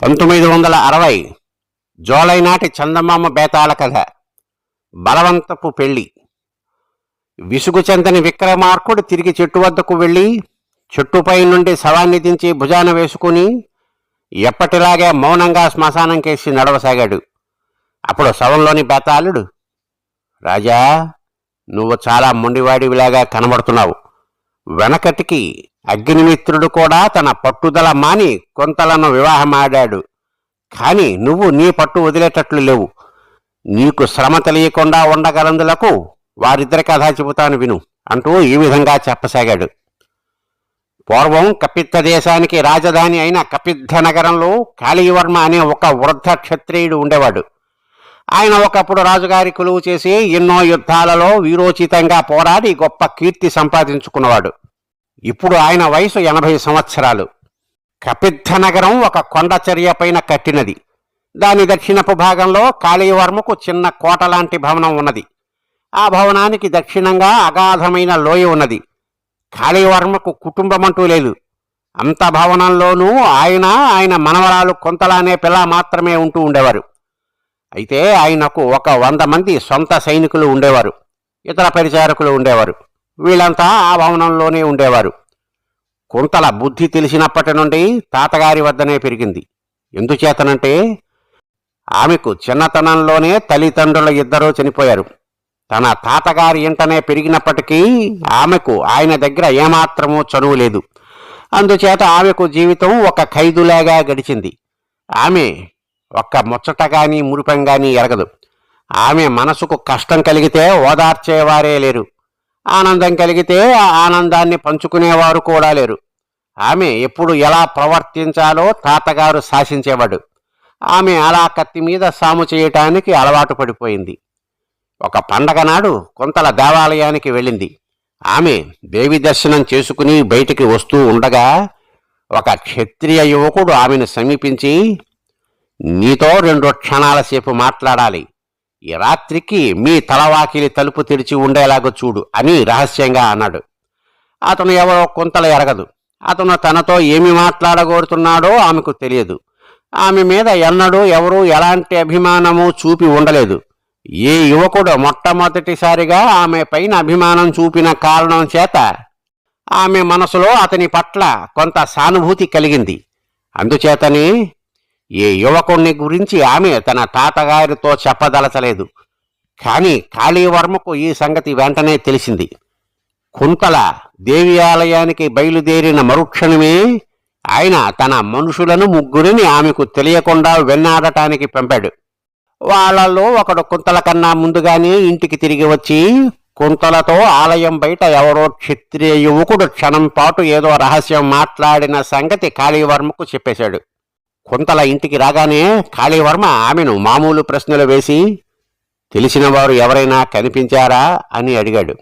1960 July నాటి చందమామ బేతాళ కథ. బలవంతపు పెళ్లి. విసుగు చెందని విక్రమార్కుడు తిరిగి చెట్టు వద్దకు వెళ్ళి చెట్టుపై నుండి శవాన్ని దించి భుజాన వేసుకుని ఎప్పటిలాగే మౌనంగా శ్మశానం కేసి నడవసాగాడు. అప్పుడు శవంలోని బేతాళుడు, రాజా, నువ్వు చాలా మొండివాడివిలాగా కనబడుతున్నావు. వెనకటికి అగ్నిమిత్రుడు కూడా తన పట్టుదల మాని కొంతలను వివాహమాడాడు. కాని నువ్వు నీ పట్టు వదిలేటట్లు లేవు. నీకు శ్రమ తెలియకుండా ఉండగలందులకు వారిద్దరి కథ చెబుతాను విను అంటూ ఈ విధంగా చెప్పసాగాడు. పూర్వం కపిత్త దేశానికి రాజధాని అయిన కపిత్త నగరంలో కాళీవర్మ అనే ఒక వృద్ధ క్షత్రియుడు ఉండేవాడు. ఆయన ఒకప్పుడు రాజుగారి కొలువు చేసి ఎన్నో యుద్ధాలలో వీరోచితంగా పోరాడి గొప్ప కీర్తి సంపాదించుకున్నవాడు. ఇప్పుడు ఆయన వయసు 80 సంవత్సరాలు. కపిత్త నగరం ఒక కొండచర్య పైన కట్టినది. దాని దక్షిణపు భాగంలో కాళీవర్మకు చిన్న కోట లాంటి భవనం ఉన్నది. ఆ భవనానికి దక్షిణంగా అగాధమైన లోయ ఉన్నది. కాళీవర్మకు కుటుంబమంటూ లేదు. అంత భవనంలోనూ ఆయన మనవరాలు కొంతలా అనే పిల్ల మాత్రమే ఉంటూ ఉండేవారు. అయితే ఆయనకు ఒక 100 మంది సొంత సైనికులు ఉండేవారు. ఇతర పరిచారకులు ఉండేవారు. వీళ్ళంతా ఆ భవనంలోనే ఉండేవారు. కుంతల బుద్ధి తెలిసినప్పటి నుండి తాతగారి వద్దనే పెరిగింది. ఎందుచేతనంటే ఆమెకు చిన్నతనంలోనే తల్లిదండ్రుల ఇద్దరూ చనిపోయారు. తన తాతగారి ఇంటనే పెరిగినప్పటికీ ఆమెకు ఆయన దగ్గర ఏమాత్రమూ చనువు లేదు. అందుచేత ఆమెకు జీవితం ఒక ఖైదులాగా గడిచింది. ఆమె ఒక్క ముచ్చట గాని మురిపం గాని ఎరగదు. ఆమె మనసుకు కష్టం కలిగితే ఓదార్చేవారే లేరు. ఆనందం కలిగితే ఆ ఆనందాన్ని పంచుకునేవారు కూడా లేరు. ఆమె ఎప్పుడు ఎలా ప్రవర్తించాలో తాతగారు శాసించేవాడు. ఆమె అలా కత్తి మీద సాము చేయటానికి అలవాటు పడిపోయింది. ఒక పండగ నాడు కొంతల దేవాలయానికి వెళ్ళింది. ఆమె దేవి దర్శనం చేసుకుని బయటికి వస్తూ ఉండగా ఒక క్షత్రియ యువకుడు ఆమెను సమీపించి, నీతో 2 క్షణాల సేపు మాట్లాడాలి. ఈ రాత్రికి మీ తలవాకిలి తలుపు తెరిచి ఉండేలాగా చూడు అని రహస్యంగా అన్నాడు. అతను ఎవరో కొంతల ఎరగదు. అతను తనతో ఏమి మాట్లాడగోరుతున్నాడో ఆమెకు తెలియదు. ఆమె మీద ఎన్నడూ ఎవరూ ఎలాంటి అభిమానము చూపి ఉండలేదు. ఏ యువకుడు మొట్టమొదటిసారిగా ఆమె పైన అభిమానం చూపిన కారణం చేత ఆమె మనసులో అతని పట్ల కొంత సానుభూతి కలిగింది. అందుచేతనే ఏ యువకుణ్ణి గురించి ఆమె తన తాతగారితో చెప్పదలచలేదు. కాని కాళీవర్మకు ఈ సంగతి వెంటనే తెలిసింది. కుంతల దేవి ఆలయానికి బయలుదేరిన మరుక్షణమే ఆయన తన మనుషులను 3 ఆమెకు తెలియకుండా వెన్నాడటానికి పంపాడు. వాళ్లలో ఒకడు కుంతల కన్నా ముందుగానే ఇంటికి తిరిగి వచ్చి కుంతలతో ఆలయం బయట ఎవరో క్షత్రియ యువకుడు క్షణం పాటు ఏదో రహస్యం మాట్లాడిన సంగతి కాళీవర్మకు చెప్పేశాడు. కుంతల ఇంటికి రాగానే కాళీవర్మ ఆమెను మామూలు ప్రశ్నలు వేసి, తెలిసిన వారు ఎవరైనా కనిపించారా అని అడిగాడు.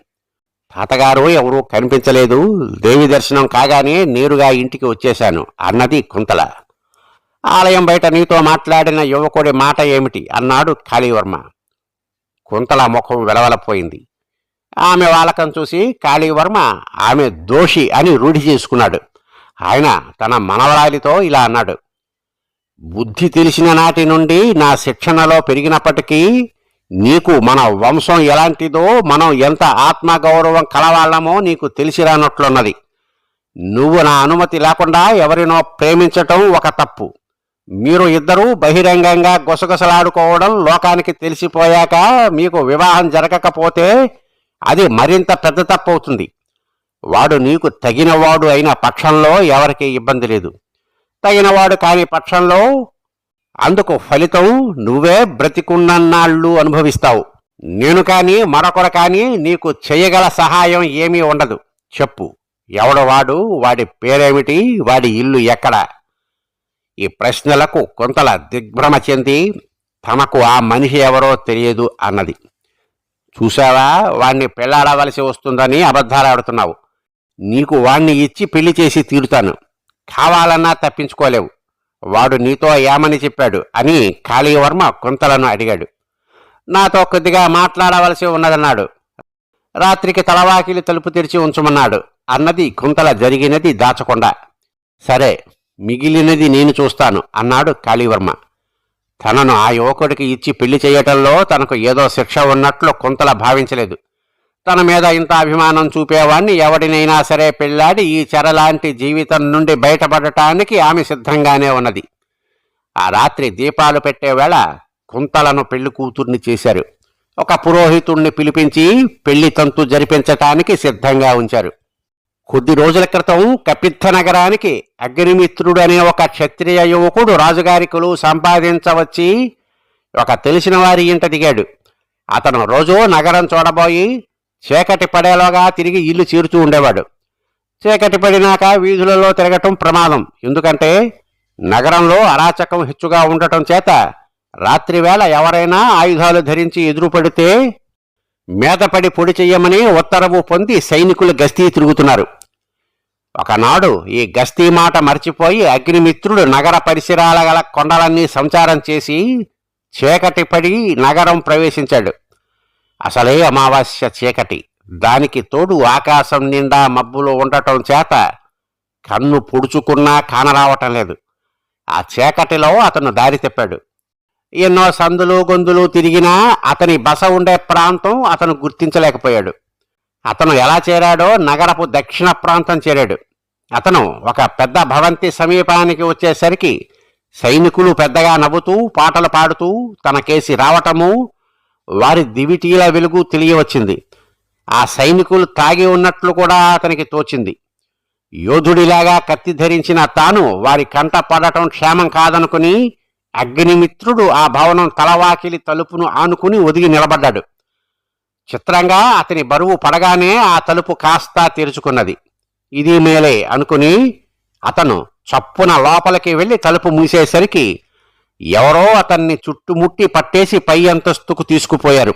తాతగారు ఎవరూ కనిపించలేదు. దేవి దర్శనం కాగానే నేరుగా ఇంటికి వచ్చేశాను అన్నది కుంతల. ఆలయం బయట నీతో మాట్లాడిన యువకుడి మాట ఏమిటి అన్నాడు కాళీవర్మ. కుంతల ముఖం వెలవలపోయింది. ఆమె వాలకం చూసి కాళీవర్మ ఆమె దోషి అని రూఢి చేసుకున్నాడు. ఆయన తన మనవరాలితో ఇలా అన్నాడు, బుద్ధి తెలిసిన నాటి నుండి నా శిక్షణలో పెరిగినప్పటికీ నీకు మన వంశం ఎలాంటిదో, మనం ఎంత ఆత్మగౌరవం కలవాళ్ళమో నీకు తెలిసిరానట్లున్నది. నువ్వు నా అనుమతి లేకుండా ఎవరినో ప్రేమించటం ఒక తప్పు. మీరు ఇద్దరూ బహిరంగంగా గుసగుసలాడుకోవడం లోకానికి తెలిసిపోయాక మీకు వివాహం జరగకపోతే అది మరింత పెద్ద తప్పు అవుతుంది. వాడు నీకు తగినవాడు అయిన పక్షంలో ఎవరికీ ఇబ్బంది లేదు. తగినవాడు కాని పక్షంలో అందుకు ఫలితం నువ్వే బ్రతికున్నన్నాళ్ళు అనుభవిస్తావు. నేను కాని మరొకరు కాని నీకు చేయగల సహాయం ఏమీ ఉండదు. చెప్పు, ఎవడు వాడు? వాడి పేరేమిటి? వాడి ఇల్లు ఎక్కడ? ఈ ప్రశ్నలకు కొంతల దిగ్భ్రమ చెంది తనకు ఆ మనిషి ఎవరో తెలియదు అన్నది. చూసావా, వాణ్ణి పెళ్లాడవలసి వస్తుందని అబద్ధాలాడుతున్నావు. నీకు వాణ్ణి ఇచ్చి పెళ్లి చేసి తీరుతాను. కావాలన్నా తప్పించుకోలేవు. వాడు నీతో ఏమని చెప్పాడు అని కాళీవర్మ కుంతలను అడిగాడు. నాతో కొద్దిగా మాట్లాడవలసి ఉన్నదన్నాడు. రాత్రికి తలవాకిలి తలుపు తెరిచి ఉంచమన్నాడు అన్నది కుంతల జరిగినది దాచకుండా. సరే, మిగిలినది నేను చూస్తాను అన్నాడు కాళీవర్మ. తనను ఆ యువకుడికి ఇచ్చి పెళ్లి చేయటంలో తనకు ఏదో శిక్ష ఉన్నట్లు కుంతల భావించలేదు. తన మీద ఇంత అభిమానం చూపేవాణ్ణి ఎవడినైనా సరే పెళ్లాడి ఈ చెరలాంటి జీవితం నుండి బయటపడటానికి ఆమె సిద్ధంగానే ఉన్నది. ఆ రాత్రి దీపాలు పెట్టేవేళ కుంతలను పెళ్లి కూతుర్ని చేశారు. ఒక పురోహితుణ్ణి పిలిపించి పెళ్లి తంతు జరిపించటానికి సిద్ధంగా ఉంచారు. కొద్ది రోజుల క్రితం కపిత్థ నగరానికి అగ్నిమిత్రుడు అనే ఒక క్షత్రియ యువకుడు రాజుగారి కొలువు సంపాదించవచ్చి ఒక తెలిసిన వారి ఇంట దిగాడు. అతను రోజూ నగరం చూడబోయి చీకటి పడేలోగా తిరిగి ఇల్లు చేరుతూ ఉండేవాడు. చీకటి పడినాక వీధులలో తిరగటం ప్రమాదం. ఎందుకంటే నగరంలో అరాచకం హెచ్చుగా ఉండటం చేత రాత్రివేళ ఎవరైనా ఆయుధాలు ధరించి ఎదురుపడితే మేతపడి పొడి చెయ్యమని ఉత్తర్వు పొంది సైనికులు గస్తీ తిరుగుతున్నారు. ఒకనాడు ఈ గస్తీ మాట మర్చిపోయి అగ్నిమిత్రుడు నగర పరిసరాల గల కొండలన్నీ సంచారం చేసి చీకటి పడి నగరం ప్రవేశించాడు. అసలే అమావాస్య చీకటి, దానికి తోడు ఆకాశం నిండా మబ్బులు ఉండటం చేత కన్ను పొడుచుకున్నా కానరావటం లేదు. ఆ చీకటిలో అతను దారి తెప్పాడు. ఎన్నో సందులు గొంతులు తిరిగినా అతని బస ఉండే ప్రాంతం అతను గుర్తించలేకపోయాడు. అతను ఎలా చేరాడో నగరపు దక్షిణ ప్రాంతం చేరాడు. అతను ఒక పెద్ద భవంతి సమీపానికి వచ్చేసరికి సైనికులు పెద్దగా నవ్వుతూ పాటలు పాడుతూ తన కేసి రావటము, వారి దివిటీల వెలుగు తెలియవచ్చింది. ఆ సైనికులు తాగి ఉన్నట్లు కూడా అతనికి తోచింది. యోధుడిలాగా కత్తి ధరించిన తాను వారి కంట పడటం క్షేమం కాదనుకుని అగ్నిమిత్రుడు ఆ భవనం తలవాకిలి తలుపును ఆనుకుని ఒదిగి నిలబడ్డాడు. చిత్రంగా అతని బరువు పడగానే ఆ తలుపు కాస్తా తెరుచుకున్నది. ఇది మేలే అనుకుని అతను చప్పున లోపలికి వెళ్లి తలుపు మూసేసరికి ఎవరో అతన్ని చుట్టుముట్టి పట్టేసి పై అంతస్తుకు తీసుకుపోయారు.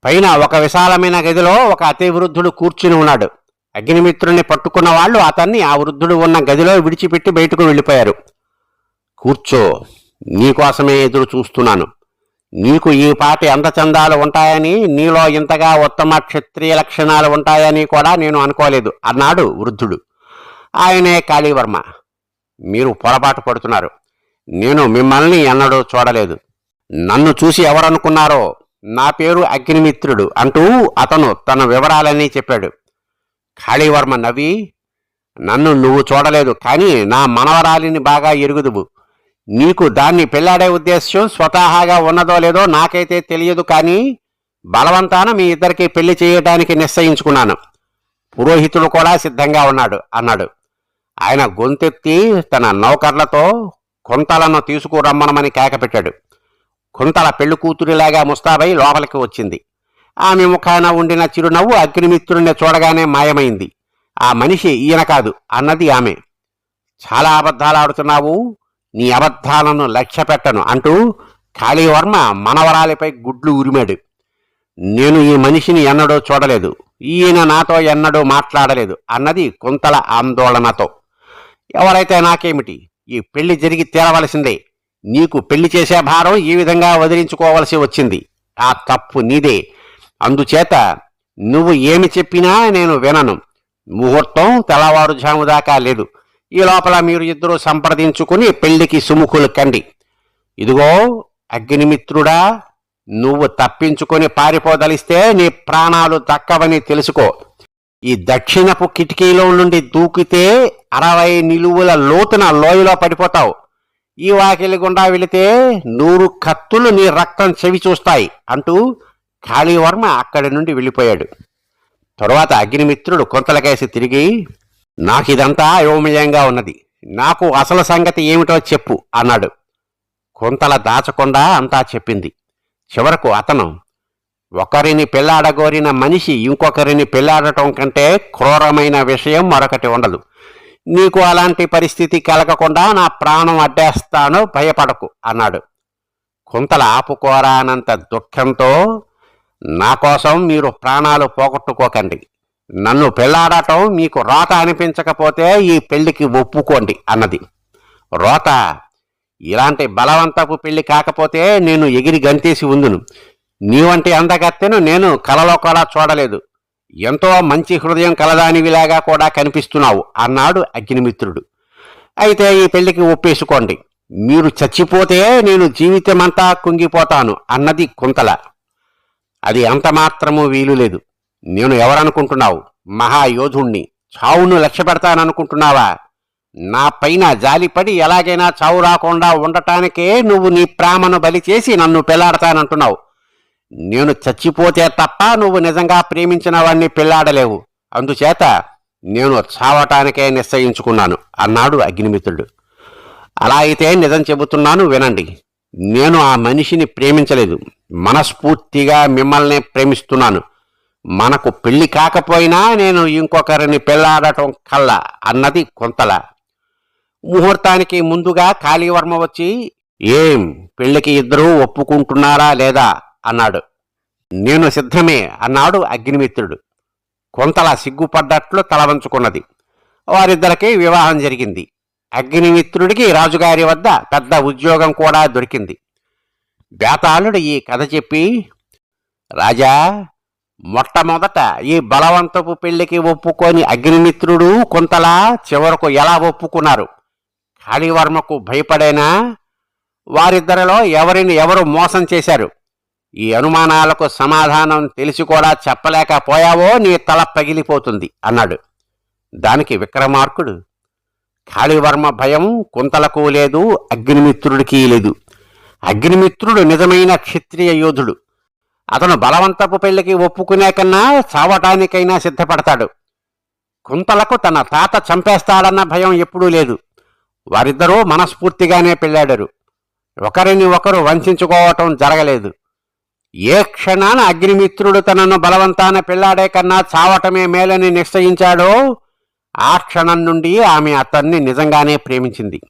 పైన ఒక విశాలమైన గదిలో ఒక అతి వృద్ధుడు కూర్చుని ఉన్నాడు. అగ్నిమిత్రుని పట్టుకున్న వాళ్ళు అతన్ని ఆ వృద్ధుడు ఉన్న గదిలో విడిచిపెట్టి బయటకు వెళ్ళిపోయారు. కూర్చో, నీకోసమే ఎదురు చూస్తున్నాను. నీకు ఈ పాటి అందచందాలు ఉంటాయని, నీలో ఇంతగా ఉత్తమ క్షత్రియ లక్షణాలు ఉంటాయని కూడా నేను అనుకోలేదు అన్నాడు వృద్ధుడు. ఆయనే కాళీవర్మ. మీరు పొరపాటు పడుతున్నారు. నేను మిమ్మల్ని ఎన్నడూ చూడలేదు. నన్ను చూసి ఎవరనుకున్నారో, నా పేరు అగ్నిమిత్రుడు అంటూ అతను తన వివరాలన్నీ చెప్పాడు. కాళీవర్మ నవ్వి, నన్ను నువ్వు చూడలేదు, కానీ నా మనవరాలిని బాగా ఎరుగుదువు. నీకు దాన్ని పెళ్లాడే ఉద్దేశం స్వతహాగా ఉన్నదో లేదో నాకైతే తెలియదు, కానీ బలవంతాన మీ ఇద్దరికి పెళ్లి చేయడానికి నిశ్చయించుకున్నాను. పురోహితుడు కూడా సిద్ధంగా ఉన్నాడు అన్నాడు. ఆయన గొంతెత్తి తన నౌకర్లతో కుంతలను తీసుకురమ్మనమని కేకపెట్టాడు. కుంతల పెళ్లి కూతురిలాగా ముస్తాబై లోపలికి వచ్చింది. ఆమె ముఖాన ఉండిన చిరునవ్వు అగ్నిమిత్రుణ్ణి చూడగానే మాయమైంది. ఆ మనిషి ఈయన కాదు అన్నది ఆమె. చాలా అబద్ధాలాడుతున్నావు, నీ అబద్ధాలను లక్ష్య పెట్టను అంటూ కాళీవర్మ మనవరాలిపై గుడ్లు ఉరిమాడు. నేను ఈ మనిషిని ఎన్నడూ చూడలేదు, ఈయన నాతో ఎన్నడూ మాట్లాడలేదు అన్నది కుంతల ఆందోళనతో. ఎవరైతే నాకేమిటి, ఈ పెళ్లి జరిగి తీరవలసిందే. నీకు పెళ్లి చేసే భారం ఈ విధంగా వదిలించుకోవలసి వచ్చింది. ఆ తప్పు నీదే. అందుచేత నువ్వు ఏమి చెప్పినా నేను వినను. ముహూర్తం తెల్లవారుజాము దాకా లేదు. ఈ లోపల మీరు ఇద్దరూ సంప్రదించుకుని పెళ్లికి సుముఖులు కండి. ఇదిగో అగ్నిమిత్రుడా, నువ్వు తప్పించుకొని పారిపోదలిస్తే నీ ప్రాణాలు దక్కవని తెలుసుకో. ఈ దక్షిణపు కిటికీలో నుండి దూకితే 60 నిలువుల లోతున లోయలో పడిపోతావు. ఈ వాకిలి గుండా వెళితే 100 కత్తులు నీ రక్తం చెవి చూస్తాయి అంటూ కాళీవర్మ అక్కడి నుండి వెళ్ళిపోయాడు. తరువాత అగ్నిమిత్రుడు కుంతలకేసి తిరిగి, నాకిదంతా అయోమయంగా ఉన్నది. నాకు అసలు సంగతి ఏమిటో చెప్పు అన్నాడు. కుంతల దాచకుండా అంతా చెప్పింది. చివరకు అతను, ఒకరిని పెళ్లాడగోరిన మనిషి ఇంకొకరిని పెళ్లాడటం కంటే క్రూరమైన విషయం మరొకటి ఉండదు. నీకు అలాంటి పరిస్థితి కలగకుండా నా ప్రాణం అడ్డేస్తాను, భయపడకు అన్నాడు. కుంతల ఆపుకోరానంత దుఃఖంతో, నా కోసం మీరు ప్రాణాలు పోగొట్టుకోకండి. నన్ను పెళ్లాడటం మీకు రోత అనిపించకపోతే ఈ పెళ్లికి ఒప్పుకోండి అన్నది. రోత? ఇలాంటి బలవంతపు పెళ్లి కాకపోతే నేను ఎగిరి గంతేసి ఉందును. నీవంటి అందగత్తెను నేను కలలో కూడా చూడలేదు. ఎంతో మంచి హృదయం కలదానివిలాగా కూడా కనిపిస్తున్నావు అన్నాడు అగ్నిమిత్రుడు. అయితే ఈ పెళ్లికి ఒప్పేసుకోండి. మీరు చచ్చిపోతే నేను జీవితమంతా కుంగిపోతాను అన్నది కుంతల. అది అంత మాత్రము వీలు లేదు. నేను ఎవరనుకుంటున్నావు? మహాయోధుణ్ణి. చావును లక్ష్య పెడతాననుకుంటున్నావా? నా పైన జాలిపడి ఎలాగైనా చావు రాకుండా ఉండటానికే నువ్వు నీ ప్రేమను బలి చేసి నన్ను పెళ్లాడతానంటున్నావు. నేను చచ్చిపోతే తప్ప నువ్వు నిజంగా ప్రేమించిన వాణ్ణి పెళ్లాడలేవు. అందుచేత నేను చావటానికే నిశ్చయించుకున్నాను అన్నాడు అగ్నిమిత్రుడు. అలా అయితే నిజం చెబుతున్నాను వినండి. నేను ఆ మనిషిని ప్రేమించలేదు. మనస్ఫూర్తిగా మిమ్మల్ని ప్రేమిస్తున్నాను. మనకు పెళ్లి కాకపోయినా నేను ఇంకొకరిని పెళ్లాడటం కల్లా అన్నది కుంతల. ముహూర్తానికి ముందుగా కాళీవర్మ వచ్చి, ఏం పెళ్లికి ఇద్దరూ ఒప్పుకుంటున్నారా లేదా అన్నాడు. నేను సిద్ధమే అన్నాడు అగ్నిమిత్రుడు. కుంతల సిగ్గుపడ్డట్లు తలవంచుకున్నది. వారిద్దరికీ వివాహం జరిగింది. అగ్నిమిత్రుడికి రాజుగారి వద్ద పెద్ద ఉద్యోగం కూడా దొరికింది. బేతాళుడు ఈ కథ చెప్పి, రాజా, మొట్టమొదట ఈ బలవంతపు పెళ్లికి ఒప్పుకొని అగ్నిమిత్రుడు కుంతల చివరకు ఎలా ఒప్పుకున్నారు? కాళీవర్మకు భయపడేనా? వారిద్దరిలో ఎవరిని ఎవరు మోసం చేశారు? ఈ అనుమానాలకు సమాధానం తెలిసి కూడా చెప్పలేకపోయావో నీ తల పగిలిపోతుంది అన్నాడు. దానికి విక్రమార్కుడు, కాళీవర్మ భయం కుంతలకు లేదు, అగ్నిమిత్రుడికి లేదు. అగ్నిమిత్రుడు నిజమైన క్షత్రియ యోధుడు. అతను బలవంతపు పెళ్లికి ఒప్పుకునే కన్నా చావటానికైనా సిద్ధపడతాడు. కుంతలకు తన తాత చంపేస్తాడన్న భయం ఎప్పుడూ లేదు. వారిద్దరూ మనస్ఫూర్తిగానే పెళ్ళాడారు. ఒకరిని ఒకరు వంచుకోవటం జరగలేదు. ఏ క్షణాన అగ్నిమిత్రుడు తనను బలవంతాన పెళ్లాడే కన్నా చావటమే మేలని నిశ్చయించాడో ఆ క్షణం నుండి ఆమె అతన్ని నిజంగానే ప్రేమించింది.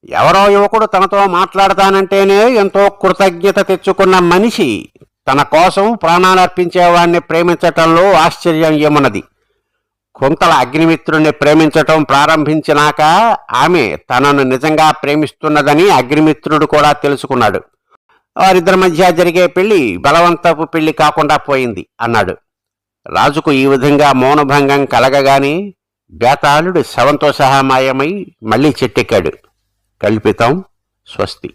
ఎవరో యువకుడు తనతో మాట్లాడతానంటేనే ఎంతో కృతజ్ఞత తెచ్చుకున్న మనిషి తన కోసం ప్రాణాలర్పించేవాణ్ణి ప్రేమించటంలో ఆశ్చర్యం ఏమున్నది? కుంతల అగ్నిమిత్రుణ్ణి ప్రేమించటం ప్రారంభించినాక ఆమె తనను నిజంగా ప్రేమిస్తున్నదని అగ్నిమిత్రుడు కూడా తెలుసుకున్నాడు. వారిద్దరి మధ్య జరిగే పెళ్లి బలవంతపు పెళ్లి కాకుండా పోయింది అన్నాడు. రాజుకు ఈ విధంగా మౌనభంగం కలగగానే బేతాళుడు శవంతో సహా మాయమై మళ్లీ చెట్టెక్కాడు. కల్పితం. స్వస్తి.